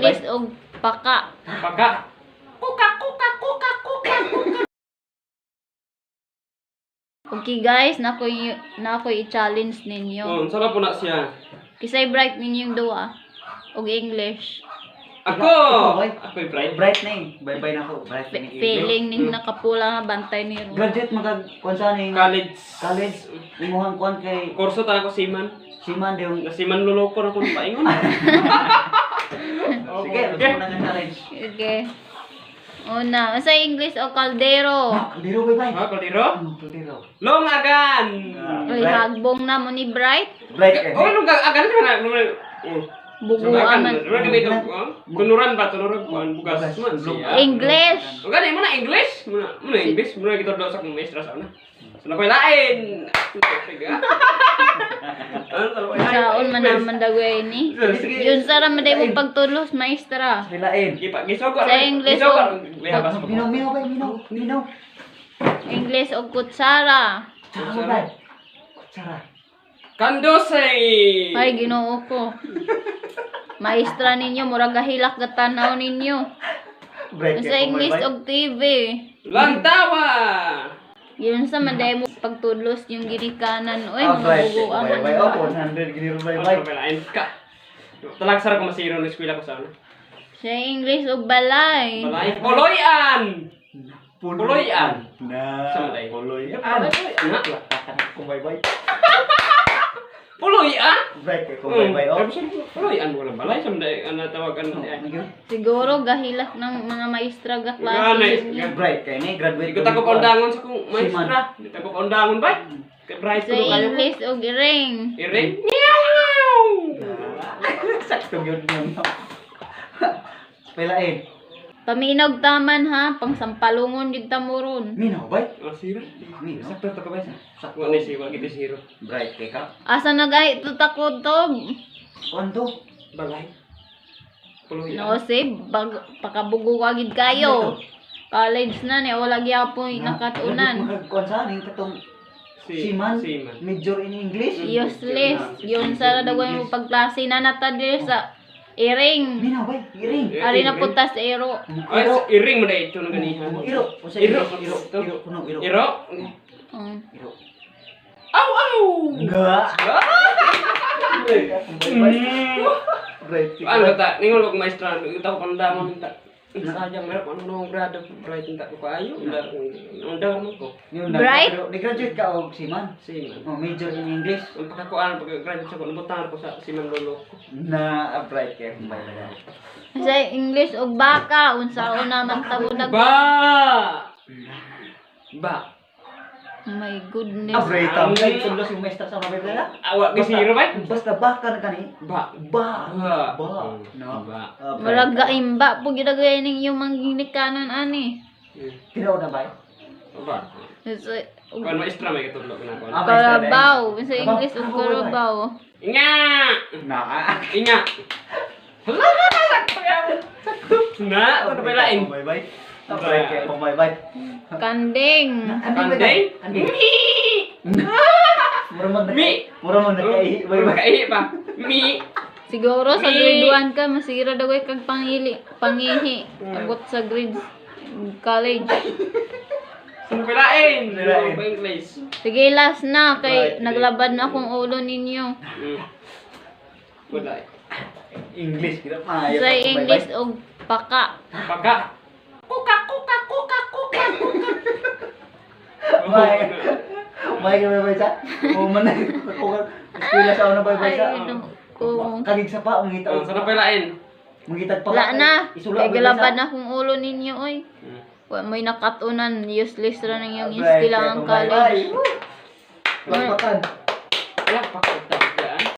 English og paka. Paka. Kuka, kuka, kuka, kuka, kuka. Okay guys, nako i-challenge ninyo. Oh, saan po na siya? Kisay bright ninyong duwa og English. Ako! Ako'y bright. Bright na eh. Bye-bye na ako. Bright na eh. Feeling ning nakapula nga bantay ni Ron. Graduate magkakwan saan eh. College. College. Imuhang kwan kay Kurso ta ako siman. Siman yung... Na siman luloko na kung paingon. Sige, okay. muna ng challenge. Okay. Una, sa English o kaldero. Kaldero, bye-bye. Ha, kaldiro? Kaldero. Long agan! Uy, hagbong na mo ni Bright. Bright eh. Oh, long agan ka na. Buguan man. Tunuran ba? Tunuran ko ang bugas. Man siya. English. O gani mo na English? Muna English? Muna kita doon sa kong maestra sa una. Sana ko'y lain! Saon man naman dagway ni. Yun sara maday mo pagtulos, maestra. Silain. Gisog Sa English, Minaw, minaw, bay, minaw. Minaw. English og kutsara. Tsara, bay. Tsara. Kandosay! Ay, Ginoo ko. Maestra ninyo, murag gahilak gatanaw ninyo. Bright Sa English og TV. Lantawa! Yun sa maday mo pagtulos yung ginikanan. Uy, Bright. mabuguan man. Bye-bye. Oh, 100 giniro, bye-bye. Lain ka. Talag sara ko masiro ng eskwela ko sa una. Sa English og balay. Balay. Poloyan! Puloyan. Na. Sa malay. Puloyan. Anak. Kung bye-bye. Puloyan? Bright kay kung bye-bye. Oh. Puloyan mo lang balay. Samday, tawagan. Siguro gahilak ng mga maestra gaklase. Bright kay ni graduate. Hindi ko tako paundangon sa kong maestra. Hindi tako paundangon ba? Kay bright Sa ko kayo. English og ring. Iring? Meow! Sakto yun yun. Pailain. Paminog taman ha, pang sampalungon yung tamuron. Minaw, bay. Masira. Minaw. Sakto to ka bay. Sakto. Wala si wala kita zero. Bright kay ka. Asa na gay tutakod to? Kuanto? Balay. Puloyan. No, si pakabugo agid kayo. College na ni wala gyapon nakatunan. Kuan saan yung katong Siman? Siman. Major in English? Useless. Yun sa dagway mo pagklase na natadir sa iring. Minaw, bay. Iring. Ari na putas ero. Ay, iring mo na ito ng ganihan. Iro. Usa Iro. iro. Iro. Kuno iro. Iro? Iro. Aw, aw! Nga. Bright. Ano ta? Ningon ko maestra, ito ko pandaman minta. Sayang merap ano nung grado bright minta ko kayo. Undang mo ko. Bright? Nag-graduate ka og Siman? Siman. Oh, major in English? Ang pagkakuan pag-graduate sa ko, nabutangan ko sa Siman Lolo ko. Na bright kay kumbay na. Sa English og baka unsa una man tabo nag. Ba! My goodness. Bright ang kay tulos yung maestra sa mga bela. Awa, gisiro ba? Basta baka na kani. Ba! Ba. Ba! Ba. No. Ba! Murag gaimba po ginagay ning yung manginikanan ani. Kinaw na ba? Ba! Sa Kuan maestra may katulog na ko. Karabaw. Sa English og karabaw. Inga! Na. Inga! Hala! Na, ito na palain. Bye-bye. Bright kay bye-bye. Kanding. Kanday? Mura mo na. Mi. Mura mo na kay bye-bye. Magkaihi pa. Mi. Siguro sa Mi. grade 1 ka masira daw kag pangihi. Abot sa grade college. Sino palain? Palain. Pa English. Sige last na Right. kay naglabad na akong ulo ninyo. Wala. English kira maayo. Sa English og paka. Paka. Kuka, kuka, kuka, kuka, kuka. Bye. Bye ka bye-bye sa. O man ko eskwela sa una bye-bye sa. Ay, ano ko. Kagig sa pa mangita. Sana palain. Mangitag pa. Wala na. Isula Kay galabad na akong ulo ninyo oy. Wa may nakatunan useless ra ning yung iskilang college. Lampakan. Wala, paka.